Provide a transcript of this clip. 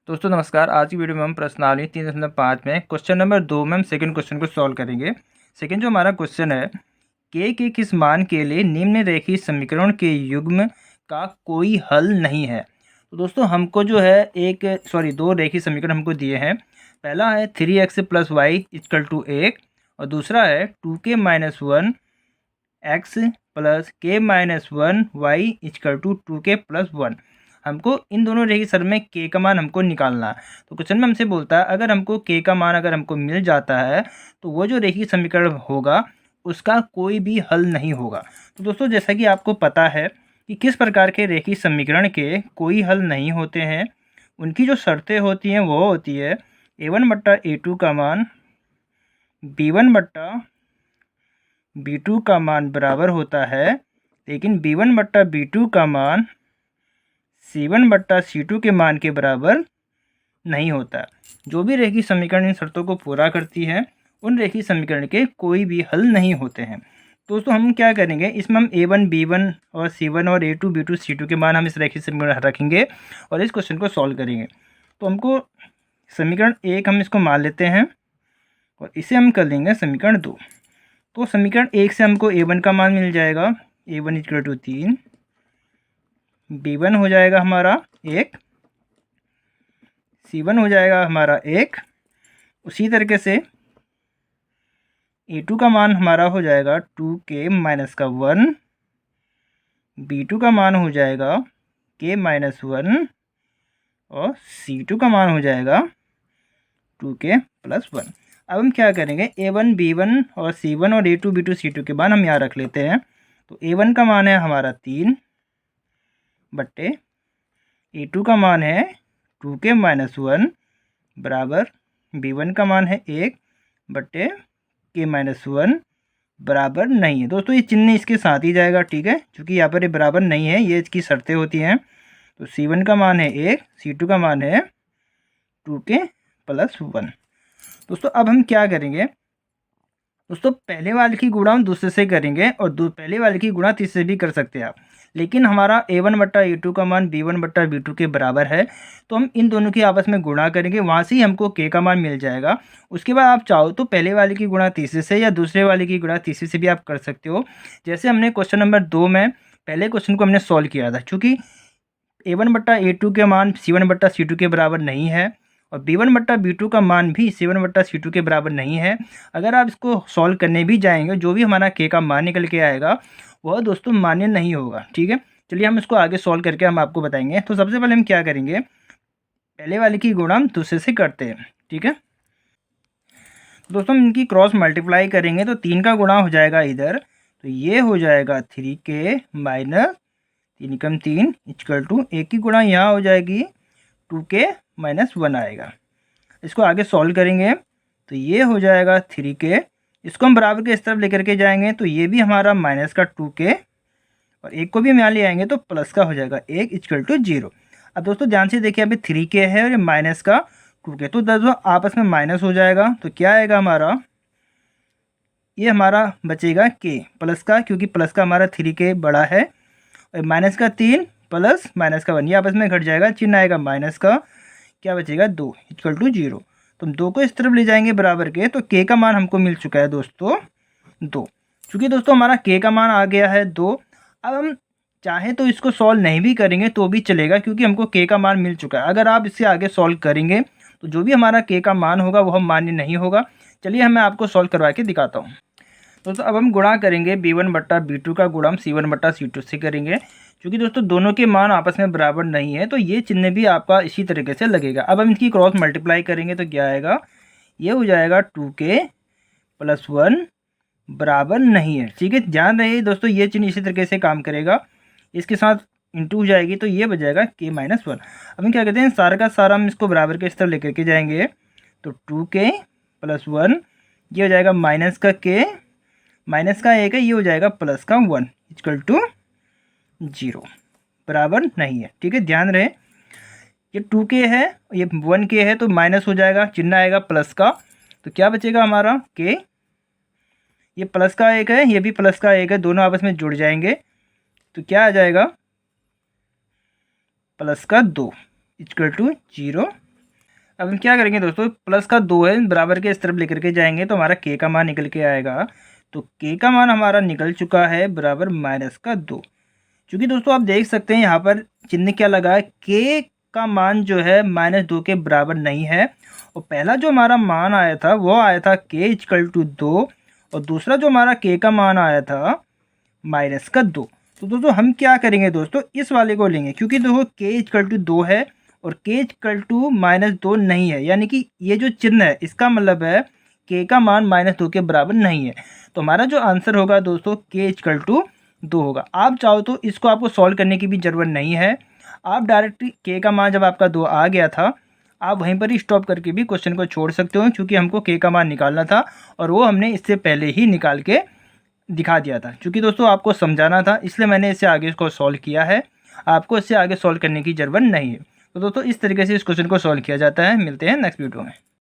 दोस्तों नमस्कार। आज की वीडियो में हम प्रश्नावली 3.5 में क्वेश्चन नंबर 2 में हम सेकंड क्वेश्चन को सॉल्व करेंगे। सेकंड जो हमारा क्वेश्चन है, के किस मान के लिए निम्न रेखीय समीकरण के युग्म का कोई हल नहीं है। तो दोस्तों हमको जो है दो रेखीय समीकरण हमको दिए हैं। पहला है 3x + y = 1 और दूसरा है 2k - 1 x + k - 1 y = 2k + 1। हमको इन दोनों रेखीय सर में के का मान हमको निकालना है। तो क्वेश्चन में हमसे बोलता है अगर हमको के का मान अगर हमको मिल जाता है तो वो जो रेखीय समीकरण होगा उसका कोई भी हल नहीं होगा। तो दोस्तों जैसा कि आपको पता है कि किस प्रकार के रेखीय समीकरण के कोई हल नहीं होते हैं, उनकी जो शर्तें होती हैं वो होती है a1/a2 का मान b1/b2 का मान बराबर होता है, लेकिन b1/b2 का मान c1/c2 के मान के बराबर नहीं होता। जो भी रेखीय समीकरण इन शर्तों को पूरा करती है उन रेखीय समीकरण के कोई भी हल नहीं होते हैं। दोस्तों हम क्या करेंगे, इसमें हम a1 b1 और c1 और a2 b2 c2 के मान हम इस रेखीय समीकरण रखेंगे और इस क्वेश्चन को सॉल्व करेंगे। तो हमको समीकरण 1 हम इसको मान लेते हैं और इसे हम कर लेंगे समीकरण 2। तो समीकरण 1 से हमको a1 का मान मिल जाएगा, a1 = 3, b1 हो जाएगा हमारा 1, c1 हो जाएगा हमारा 1। उसी तरीके से a2 का मान हमारा हो जाएगा 2k - 1, b2 का मान हो जाएगा k - 1 और c2 का मान हो जाएगा 2k + 1। अब हम क्या करेंगे, a1 b1 और c1 और a2 b2 c2 के मान हम यहाँ रख लेते हैं। तो a1 का मान है हमारा 3 बट्टे a2 का मान है 2k - 1 बराबर b1 का मान है 1 बट्टे k - 1 बराबर नहीं है। दोस्तों ये चिन्ह इसके साथ ही जाएगा, ठीक है, क्योंकि यहाँ पर ये बराबर नहीं है, ये इसकी शर्तें होती हैं। तो c1 का मान है 1, c2 का मान है 2k + 1। दोस्तों अब हम क्या करेंगे, दोस्तों पहले वाले की गुणा हम दूसरे से करेंगे और पहले वाले की गुणा तीसरे से भी कर सकते हैं आप, लेकिन हमारा a1/a2 का मान b1/b2 के बराबर है तो हम इन दोनों की आपस में गुणा करेंगे, वहाँ से ही हमको k का मान मिल जाएगा। उसके बाद आप चाहो तो पहले वाले की गुणा तीसरे से या दूसरे वाले की गुणा तीसरे से भी आप कर सकते हो। जैसे हमने क्वेश्चन नंबर 2 में पहले क्वेश्चन को हमने सॉल्व किया था, चूँकि a1/a2 के मान c1/c2 के बराबर नहीं है और b1/b2 का मान भी c1/c2 के बराबर नहीं है। अगर आप इसको सॉल्व करने भी जाएंगे, जो भी हमारा k का मान निकल के आएगा वह दोस्तों मान्य नहीं होगा, ठीक है। चलिए हम इसको आगे सॉल्व करके हम आपको बताएंगे। तो सबसे पहले हम क्या करेंगे, पहले वाले की गुणा हम दूसरे से करते हैं, ठीक है। दोस्तों हम इनकी क्रॉस मल्टीप्लाई करेंगे तो 3 का गुणा हो जाएगा इधर, तो ये हो जाएगा 3k - 3 × 3 = 1 की गुणा यहाँ हो जाएगी 2k - 1 आएगा। इसको आगे सॉल्व करेंगे तो ये हो जाएगा 3k, इसको हम बराबर के इस तरफ लेकर के जाएंगे तो ये भी हमारा माइनस का 2k और एक को भी हम यहाँ ले आएंगे तो प्लस का हो जाएगा 1 = 0। अब दोस्तों ध्यान से देखिए, अभी 3k है और ये माइनस का 2k, तो दोस्तों आपस में माइनस हो जाएगा तो क्या आएगा हमारा, ये हमारा बचेगा k प्लस का, क्योंकि प्लस का हमारा 3k बड़ा है, और माइनस का 3 प्लस माइनस का 1 ये आपस में घट जाएगा, चिन्ह आएगा माइनस का, क्या बचेगा 2 = 0। तो हम 2 को इस तरफ ले जाएंगे बराबर के, तो k का मान हमको मिल चुका है दोस्तों 2। चूँकि दोस्तों हमारा k का मान आ गया है 2, अब हम चाहे तो इसको सॉल्व नहीं भी करेंगे तो भी चलेगा, क्योंकि हमको k का मान मिल चुका है। अगर आप इससे आगे सॉल्व करेंगे तो जो भी हमारा k का मान होगा वह मान्य नहीं होगा। चलिए मैं आपको सॉल्व करवा के दिखाता हूँ। दोस्तों अब हम गुणा करेंगे b1/b2 का गुणा हम c1/c2 से करेंगे, क्योंकि दोस्तों दोनों के मान आपस में बराबर नहीं है तो ये चिन्ह भी आपका इसी तरीके से लगेगा। अब हम इनकी क्रॉस मल्टीप्लाई करेंगे तो क्या आएगा, ये हो जाएगा 2k + 1 बराबर नहीं है, ठीक है। ध्यान रहे दोस्तों ये चिन्ह इसी तरीके से काम करेगा, इसके साथ इंटू हो जाएगी तो ये बजाएगा k - 1। अब हम क्या कहते हैं, सारा का सारा हम इसको बराबर के इस तरफ लेकर के जाएंगे तो 2k + 1 ये हो जाएगा माइनस का k, माइनस का 1 है, ये हो जाएगा प्लस का 1 = 0 बराबर नहीं है, ठीक है। ध्यान रहे ये 2k है ये 1k है तो माइनस हो जाएगा, चिन्ह आएगा प्लस का, तो क्या बचेगा हमारा k, ये प्लस का 1 है ये भी प्लस का 1 है, दोनों आपस में जुड़ जाएंगे तो क्या आ जाएगा प्लस का 2 = 0 अब हम क्या करेंगे दोस्तों, प्लस का 2 है, बराबर के इस तरफ लेकर के जाएंगे तो हमारा के का मान निकल के आएगा। तो के का मान हमारा निकल चुका है बराबर माइनस का 2। क्योंकि दोस्तों आप देख सकते हैं यहाँ पर चिन्ह क्या लगा है, के का मान जो है -2 के बराबर नहीं है। और पहला जो हमारा मान आया था वो आया था के इक्वल टू 2, और दूसरा जो हमारा के का मान आया था माइनस का 2। तो दोस्तों हम क्या करेंगे दोस्तों, इस वाले को लेंगे, क्योंकि देखो के इक्वल टू 2 है और के इक्वल टू -2 नहीं है, यानी कि ये जो चिन्ह है इसका मतलब है के का मान -2 के बराबर नहीं है। तो हमारा जो आंसर होगा दोस्तों के इक्वल टू 2 होगा। आप चाहो तो इसको आपको सॉल्व करने की भी ज़रूरत नहीं है, आप डायरेक्ट के का मान जब आपका 2 आ गया था आप वहीं पर ही स्टॉप करके भी क्वेश्चन को छोड़ सकते हो, क्योंकि हमको के का मान निकालना था और वो हमने इससे पहले ही निकाल के दिखा दिया था। क्योंकि दोस्तों आपको समझाना था इसलिए मैंने इससे आगे इसको सॉल्व किया है, आपको इससे आगे सॉल्व करने की ज़रूरत नहीं है। तो दोस्तों इस तरीके से इस क्वेश्चन को सॉल्व किया जाता है। मिलते हैं नेक्स्ट वीडियो में।